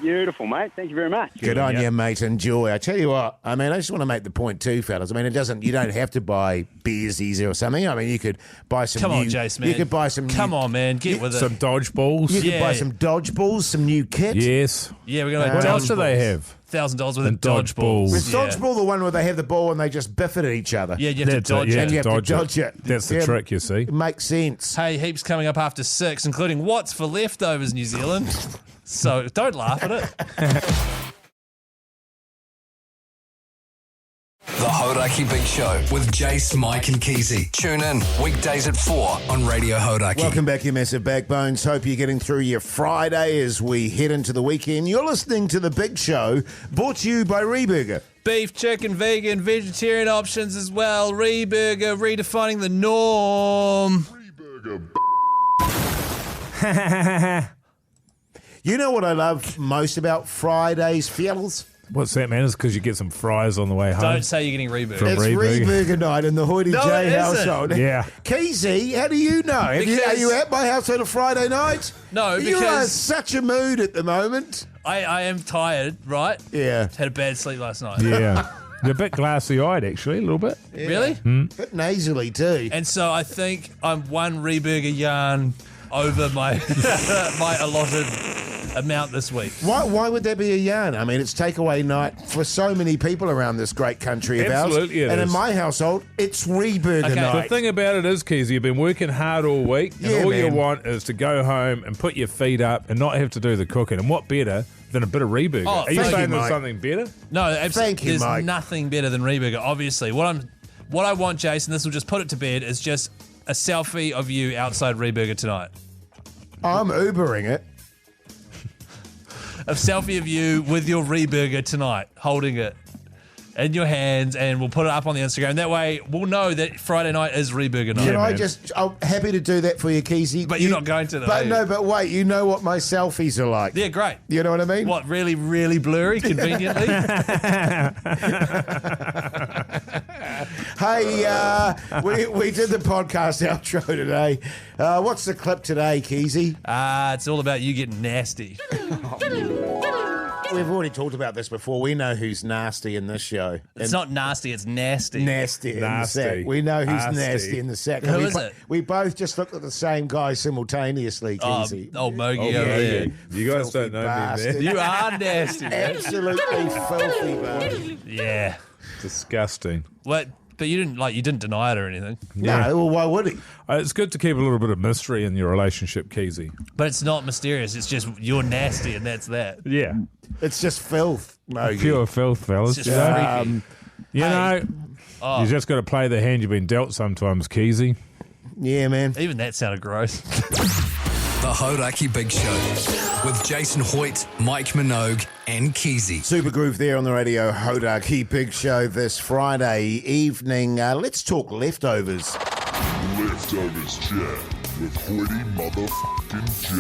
Beautiful, mate. Thank you very much. Good on you, mate. Enjoy. I tell you what, I mean, I just want to make the point too, fellas. I mean, you don't have to buy beersies or something. I mean, you could buy some Come new... on, Jace, man. You could buy some Come on, man. Get with it. Some dodgeballs. You could buy some dodgeballs, some new kit. Yes. Yeah, we're going to What else do they have? $1,000 worth of dodgeballs. Is dodgeball the one where they have the ball and they just biff it at each other? Yeah, you have to dodge And it. you have to dodge it. That's the trick, you see. It makes sense. Hey, heaps coming up after 6, including What's for Leftovers, New Zealand. So don't laugh at it. The Hauraki Big Show with Jase, Mike and Keyzie. Tune in weekdays at 4 on Radio Hauraki. Welcome back, you massive backbones. Hope you're getting through your Friday as we head into the weekend. You're listening to The Big Show, brought to you by REBURGER. Beef, chicken, vegan, vegetarian options as well. REBURGER, redefining the norm. You know what I love most about Fridays, fellas? What's that, man? It's because you get some fries on the way home. Don't say you're getting REBURGER. From It's REBURGER night in the Hoyte No, J it isn't. household. Yeah. Keyzie, how do you know? Are you at my house on a Friday night? No, You are because such a mood at the moment. I am tired, right? Yeah. Had a bad sleep last night. Yeah. You're a bit glassy-eyed, actually, a little bit. Really? Bit nasally too. And so I think I'm one REBURGER yarn over my my allotted amount this week. Why would there be a yarn? I mean, it's takeaway night for so many people around this great country of ours. Absolutely it and is. in my household, it's REBURGER Okay. night. The thing about it is, Keyzie, you've been working hard all week, and Yeah, all you man. want is to go home and put your feet up and not have to do the cooking. And what better than a bit of REBURGER? Oh, Are you thank saying you, there's Mike. something better? No, absolutely. Thank you, There's Mike. nothing better than REBURGER. Obviously, what I want, Jason, this will just put it to bed, is just a selfie of you outside REBURGER tonight. I'm Ubering it. A selfie of you with your REBURGER tonight, holding it in your hands, and we'll put it up on the Instagram. That way, we'll know that Friday night is REBURGER night. Can I just? I'm happy to do that for you, Keyzie. But you're not going to, though, are But you? no, but wait. You know what my selfies are like? Yeah, great. You know what I mean? What, really, really blurry, conveniently? Hey, we did the podcast outro today. What's the clip today, Keyzie? It's all about you getting nasty. We've already talked about this before. We know who's nasty in this show. It's not nasty, it's nasty. Nasty in the Nasty. sack. We know who's Nasty. nasty in the sack. Who we is it? We both just looked at the same guy simultaneously, Keyzie. Mogey over Yeah, there. you guys don't know bastard. me, man. You are nasty, man. Absolutely filthy, man. Yeah. Disgusting. What? But you didn't deny it or anything. Yeah. No, well, why would he? It's good to keep a little bit of mystery in your relationship, Keyzie. But it's not mysterious. It's just you're nasty, and that's that. Yeah. It's just filth, Mogey. Pure filth, fellas. It's just freaky. You know, Oh. you just got to play the hand you've been dealt sometimes, Keyzie. Yeah, man. Even that sounded gross. The Hauraki Big Show with Jason Hoyte, Mike Minogue and Keyzie. Super groove there on the Radio Hauraki Big Show this Friday evening. Let's talk leftovers. Leftovers chat with Hoyte motherfucking J.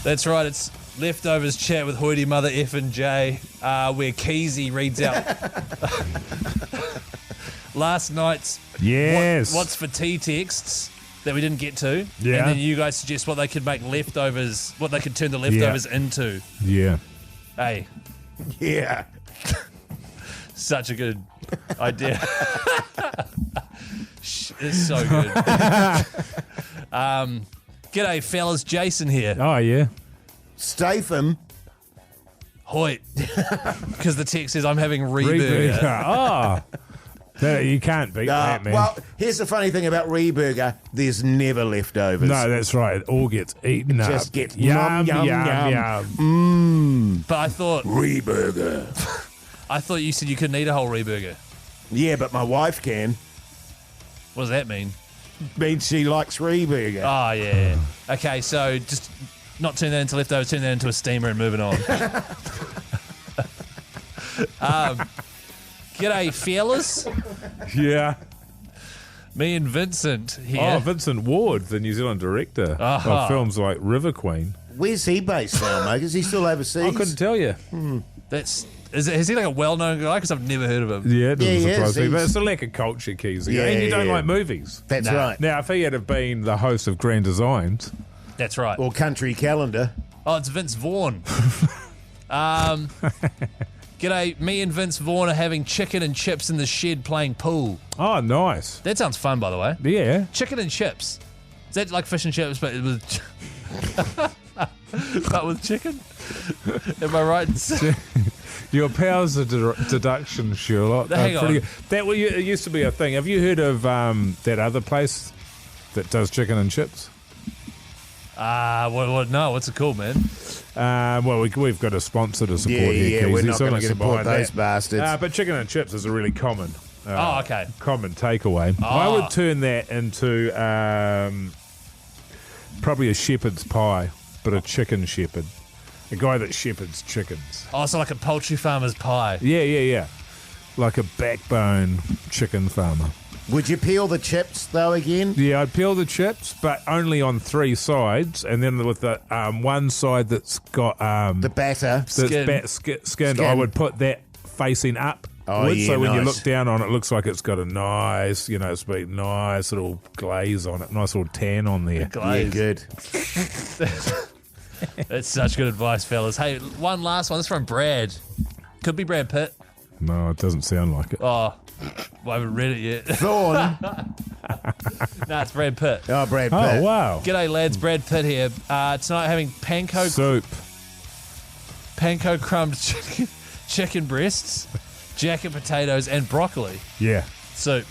That's right. It's Leftovers Chat with Hoyte Mother F and J, where Keyzie reads out last night's Yes. what's for tea texts that we didn't get to. Yeah. And then you guys suggest what they could make leftovers, what they could turn the leftovers into. Yeah. Hey, Yeah. such a good idea. It's so good. G'day, fellas. Jason here. Oh, yeah. Statham. Hoyt. Because the text says I'm having REBURGER. Oh. You can't beat that, man. Well, here's the funny thing about REBURGER. There's never leftovers. No, that's right. It all gets eaten up. Just gets yum, yum, yum, yum. yum. Mmm. But I thought REBURGER. I thought you said you couldn't eat a whole REBURGER. Yeah, but my wife can. What does that mean? Means she likes REBURGER. Oh, yeah. Okay, so just not turn that into leftovers, turn that into a steamer and moving on. G'day, fellas. Yeah. Me and Vincent here. Oh, Vincent Ward, the New Zealand director Uh-huh. of films like River Queen. Where's he based now, mate? Is he still overseas? I couldn't tell you. Is he like a well-known guy? Because I've never heard of him. Yeah, it doesn't Yeah, he surprise is. me. But He's- it's a lack of culture, Keyzie. Yeah, and you don't yeah. like movies. That's Nah. right. Now, if he had have been the host of Grand Designs, That's right. Or country calendar. Oh, it's Vince Vaughn. G'day, me and Vince Vaughn are having chicken and chips in the shed playing pool. Oh, nice. That sounds fun, by the way. Yeah. Chicken and chips. Is that like fish and chips, but with but with chicken? Am I right? Your powers of deduction, Sherlock. Hang on. Good. It used to be a thing. Have you heard of that other place that does chicken and chips? No, what's it called, man? Well, we've got a sponsor to support here, Yeah, Keyzie, we're not so I'm going to getting support behind those that. bastards. But chicken and chips is a really common okay. common takeaway. I would turn that into probably a shepherd's pie, but a chicken shepherd. A guy that shepherds chickens. Oh, so like a poultry farmer's pie. Yeah. Like a backbone chicken farmer. Would you peel the chips, though, again? Yeah, I'd peel the chips, but only on 3 sides, and then with the one side that's got the batter, skinned, I would put that facing up. Oh, yeah, so when you nice. look down on it, it looks like it's got a nice, it's been nice little glaze on it, nice little tan on there. Glaze. Yeah, good. That's such good advice, fellas. Hey, one last one. This is from Brad. Could be Brad Pitt. No, it doesn't sound like it. Oh, I haven't read it yet. Thorn. No, it's Brad Pitt. Oh, Brad Pitt. Oh, wow. G'day, lads. Brad Pitt here. Tonight having panko crumbed chicken breasts, jacket potatoes, and broccoli. Yeah. Soup.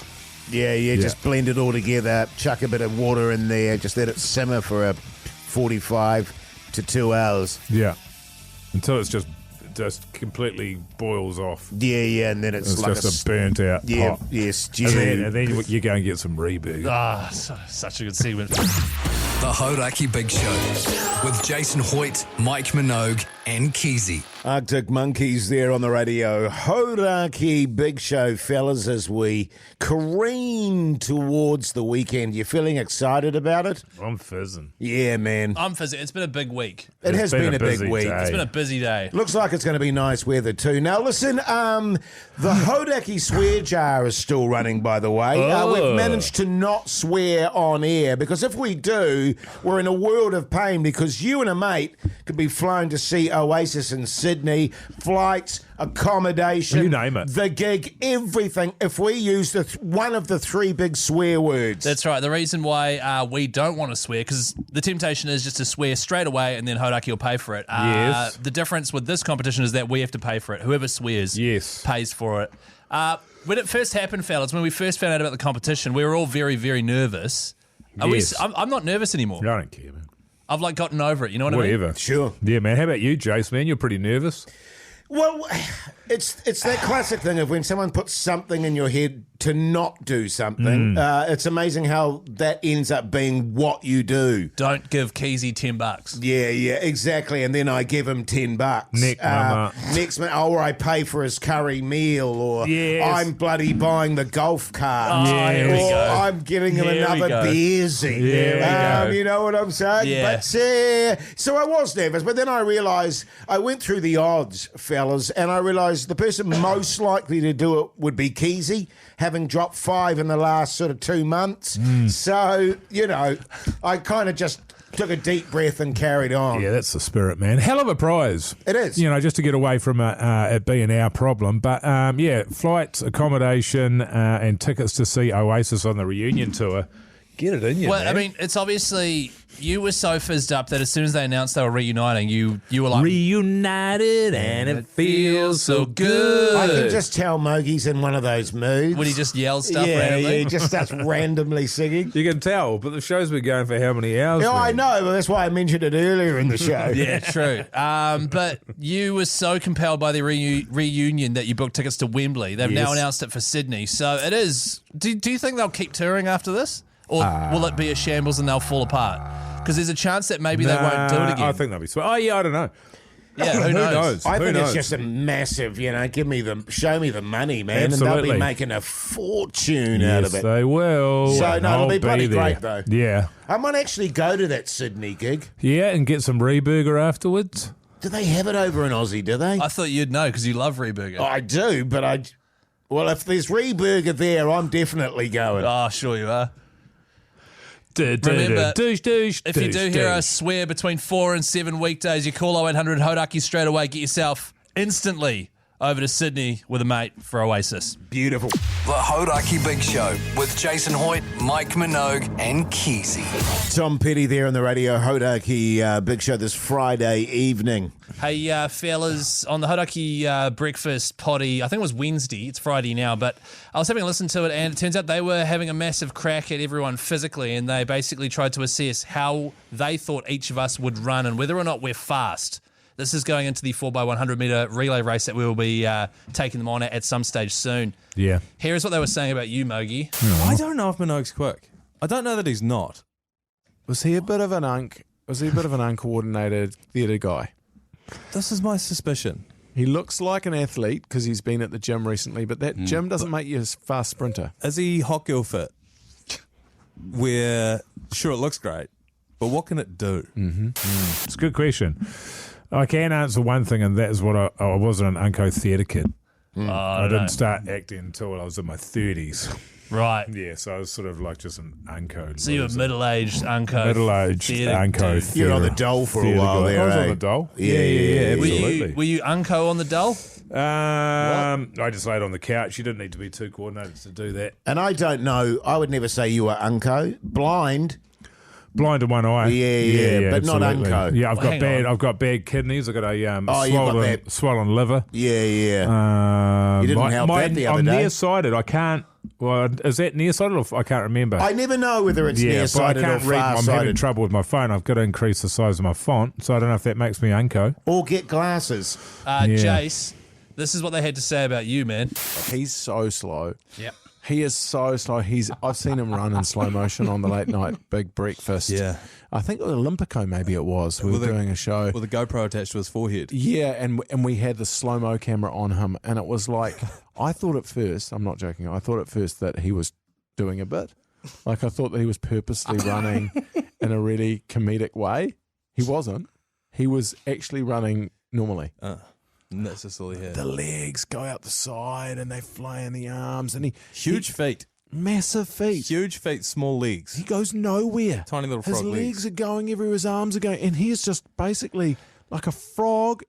Yeah, just blend it all together, chuck a bit of water in there, just let it simmer for 45 to 2 hours. Yeah. Until it's just completely boils off. Yeah, and then it's like just a burnt out pot. Yeah, stew. And then you go and get some REBURGER. Such a good segment. The Hauraki Big Show with Jason Hoyte, Mike Minogue, and Keyzie. Arctic Monkeys there on the radio. Hauraki Big Show, fellas, as we careen towards the weekend. You feeling excited about it? I'm fizzing. Yeah, man. I'm fizzing. It's been a big week. It has been a big week. It's been a busy day. Looks like it's going to be nice weather too. Now, listen, the Hauraki swear jar is still running, by the way. We've managed to not swear on air because if we do, we're in a world of pain because you and a mate could be flown to see Oasis in Sydney, flights, accommodation, you name it, the gig, everything. If we use one of the 3 big swear words. That's right. The reason why we don't want to swear, because the temptation is just to swear straight away and then Hauraki will pay for it. Yes. The difference with this competition is that we have to pay for it. Whoever swears pays for it. When it first happened, fellas, when we first found out about the competition, we were all very, very nervous. I'm not nervous anymore. I don't care, man. I've gotten over it. You know what I mean? Whatever. Sure. Yeah, man. How about you, Jace, man? You're pretty nervous. Well, it's that classic thing of when someone puts something in your head to not do something. It's amazing how that ends up being what you do. Don't give Keyzie $10. Yeah, exactly. And then I give him $10. Next month, or I pay for his curry meal, or I'm bloody buying the golf cart. Here we go. I'm getting him another beersy. You know what I'm saying? Yeah. But so I was nervous, but then I realised I went through the odds, fellas, and I realised the person most likely to do it would be Keyzie, having dropped 5 in the last sort of 2 months. So, I kind of just took a deep breath and carried on. Yeah, that's the spirit, man. Hell of a prize. It is. Just to get away from it being our problem. But, flights, accommodation, and tickets to see Oasis on the reunion tour. Get it in you, Well, man. I mean, it's obviously you were so fizzed up that as soon as they announced they were reuniting, you were like, reunited and it feels so good. I can just tell Mogey's in one of those moods. When he just yells stuff randomly. Yeah, he just starts randomly singing. You can tell, but the show's been going for how many hours? Yeah, now? I know, but that's why I mentioned it earlier in the show. Yeah, true. But you were so compelled by the reunion that you booked tickets to Wembley. They've now announced it for Sydney. So it is. Do you think they'll keep touring after this? Or will it be a shambles and they'll fall apart? Because there's a chance that maybe they won't do it again. I think they'll be sweet. Oh, yeah, I don't know. Yeah, who knows? I think it's just a massive, show me the money, man. Absolutely. And they'll be making a fortune out of it. Yes, they will. So, And no, it'll I'll be bloody there. great, though. Yeah. I might actually go to that Sydney gig. Yeah, and get some REBURGER afterwards. Do they have it over in Aussie, do they? I thought you'd know because you love REBURGER. I do, but well, if there's REBURGER there, I'm definitely going. Oh, sure you are. Remember, douche, if you do hear us swear between 4 and 7 weekdays, you call 0800 Hauraki straight away. Get yourself instantly over to Sydney with a mate for Oasis. Beautiful. The Hauraki Big Show with Jason Hoyte, Mike Minogue, and Keyzie. Tom Petty there on the Radio Hauraki Big Show this Friday evening. Hey, fellas, on the Hauraki breakfast potty, I think it was Wednesday, it's Friday now, but I was having a listen to it, and it turns out they were having a massive crack at everyone physically, and they basically tried to assess how they thought each of us would run and whether or not we're fast. This is going into the 4x100 metre relay race that we will be taking them on at some stage soon. Yeah. Here's what they were saying about you, Mogey. I don't know if Minogue's quick. I don't know that he's not. Was he a bit of an uncoordinated theatre guy? This is my suspicion. He looks like an athlete because he's been at the gym recently, but that gym doesn't make you a fast sprinter. Is he hot girl fit? Where, sure, it looks great, but what can it do? It's a good question. I can answer one thing, and that is what I wasn't an Unco theatre kid. I didn't start acting until I was in my 30s. Right. Yeah, so I was sort of like just an Unco. So you were middle-aged Unco. Middle-aged Unco. You're on the dole for a while there, I was eh? on the dole. Yeah, absolutely. Were you Unco on the dole? I just laid on the couch. You didn't need to be too coordinated to do that. And I don't know, I would never say you were Unco. Blind to one eye. Yeah, but not absolutely. Unco. Yeah, I've got bad kidneys. I've got a swollen liver. Yeah. You didn't help that the other I'm day. nearsighted. I can't. Well, is that nearsighted or I can't remember? I never know whether it's nearsighted but I or can't read. I'm farsighted. having trouble with my phone. I've got to increase the size of my font, so I don't know if that makes me Unco. Or get glasses. Jase, this is what they had to say about you, man. He's so slow. Yep. He is so slow. I've seen him run in slow motion on the late night big breakfast. Yeah. I think at Olympico maybe it was. We were doing a show with a GoPro attached to his forehead. Yeah, and we had the slow mo camera on him, and it was like I thought at first. I'm not joking. I thought at first that he was doing a bit. Like I thought that he was purposely running in a really comedic way. He wasn't. He was actually running normally. And that's just all he had. The legs go out the side and they fly in the arms, and huge feet. Massive feet. Huge feet, small legs. He goes nowhere. Tiny little frog His legs. legs are going everywhere, his arms are going, and he is just basically like a frog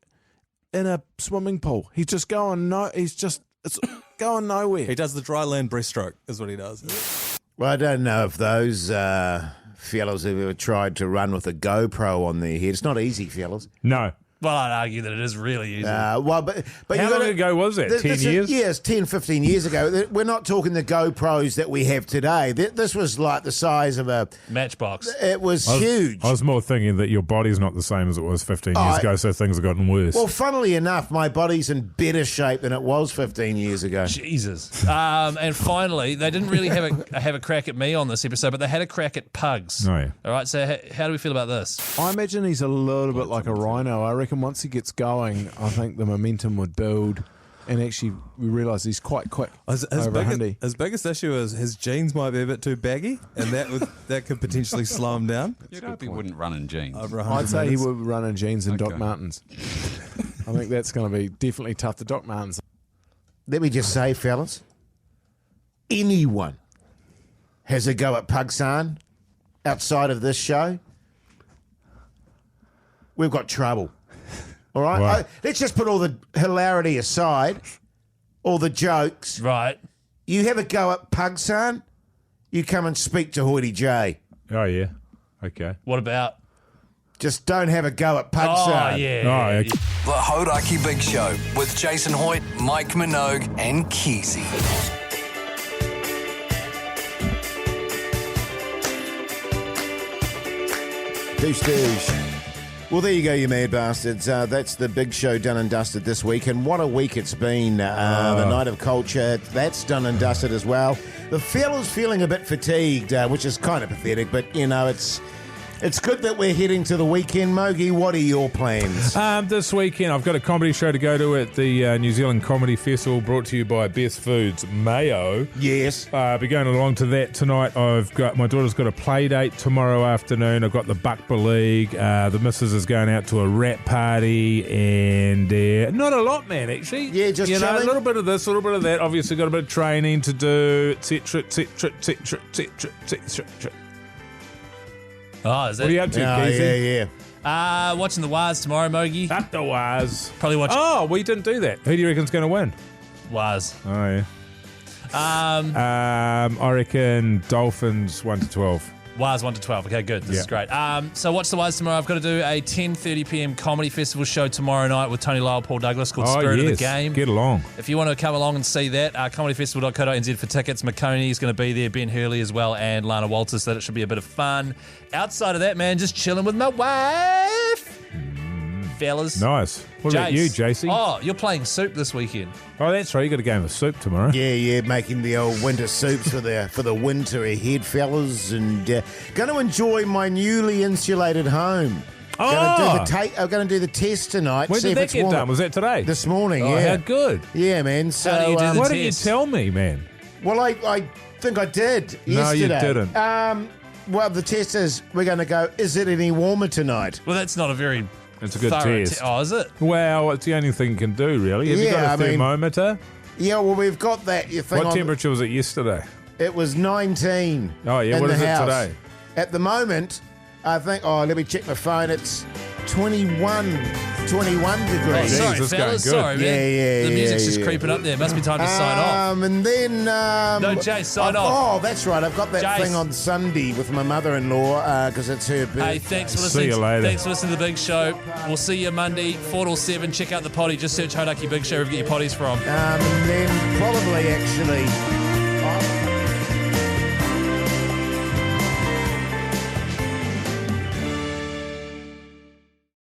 in a swimming pool. He's just going it's going nowhere. He does the dry land breaststroke, is what he does. Well, I don't know if those fellas have ever tried to run with a GoPro on their head. It's not easy, fellas. No. Well, I'd argue that it is really easy. But how long ago was that? 10 years? Yes, 10, 15 years ago. We're not talking the GoPros that we have today. This was like the size of a matchbox. It was huge. I was more thinking that your body's not the same as it was 15 years ago, so things have gotten worse. Well, funnily enough, my body's in better shape than it was 15 years ago. Jesus. And finally, they didn't really have a crack at me on this episode, but they had a crack at pugs. Oh, yeah. All right, so how do we feel about this? I imagine he's a little bit like a rhino. I reckon once he gets going, I think the momentum would build, and actually we realise he's quite quick. His biggest issue is his jeans might be a bit too baggy, and that could potentially slow him down. You hope he wouldn't run in jeans. I'd say he would run in jeans and Doc Martens. I think that's going to be definitely tough to Doc Martens. Let me just say, fellas, anyone has a go at Pugsan outside of this show, we've got trouble. All right? Wow. Let's just put all the hilarity aside, all the jokes. Right. You have a go at Pugsan, you come and speak to Hoyte J. Oh, yeah. Okay. What about? Just don't have a go at Pugsan. Oh, yeah. Oh, okay. The Hauraki Big Show with Jason Hoyte, Mike Minogue, and Keyzie. Douche. Well, there you go, you mad bastards. That's the big show done and dusted this week. And what a week it's been. The Night of Culture, that's done and dusted as well. The fella's feeling a bit fatigued, which is kind of pathetic, but, you know, it's good that we're heading to the weekend. Mogey, what are your plans? This weekend, I've got a comedy show to go to at the New Zealand Comedy Festival, brought to you by Best Foods Mayo. Yes. I'll be going along to that tonight. My daughter's got a play date tomorrow afternoon. I've got the Buckba League. The missus is going out to a rap party, and not a lot, man, actually. Yeah, just a chilling? little bit of this, a little bit of that. Obviously, got a bit of training to do, etc., etc., etc., etc., etc. Oh, is it? What are you up to, Keyzie? Yeah. Watching the Waz tomorrow, Mogey. Up the Waz. Probably watching. Oh, we didn't do that. Who do you reckon's going to win? Waz. Oh, yeah. I reckon Dolphins 1-12. Waz 1-12. Okay, good. This is great. So watch the Waz tomorrow. I've got to do a 10:30 p.m. comedy festival show tomorrow night with Tony Lyle, Paul Douglas called Spirit of the Game. Get along. If you want to come along and see that, comedyfestival.co.nz for tickets. McConey is going to be there, Ben Hurley as well, and Lana Walters. So that should be a bit of fun. Outside of that, man, just chilling with my wife. Fellas. Nice. What about you, Jase? Oh, you're playing soup this weekend. Oh, that's right. You got a game of soup tomorrow. Yeah, making the old winter soups for the winter ahead, fellas, and going to enjoy my newly insulated home. I'm going to do the test tonight. When did that get done? Was that today? This morning, Oh, yeah. how good. Yeah, man. So, How do you do the why test? didn't you tell me, man? Well, I think I did No, you yesterday. didn't. Well, the test is we're going to go, is it any warmer tonight? Well, that's not a very... It's a good thorough test. Oh, is it? Well, it's the only thing you can do, really. Have you got a thermometer? Yeah, well, we've got that thing What on. temperature was it yesterday? It was 19. Oh, yeah. in What the is it house. today? At the moment, I think, let me check my phone. It's 21 degrees. Oh, sorry, this is going fellas. good. Sorry, man. Yeah, the music's yeah, just yeah. creeping up there. Must be time to sign off. And then... No, Jase, sign off. Oh, that's right. I've got that Jase. thing on Sunday with my mother-in-law because it's her birthday. Hey, thanks for See listening. you later. Thanks for listening to the Big Show. We'll see you Monday, 4 till 7. Check out the potty. Just search Hauraki Big Show wherever you get your potties from. And then probably actually...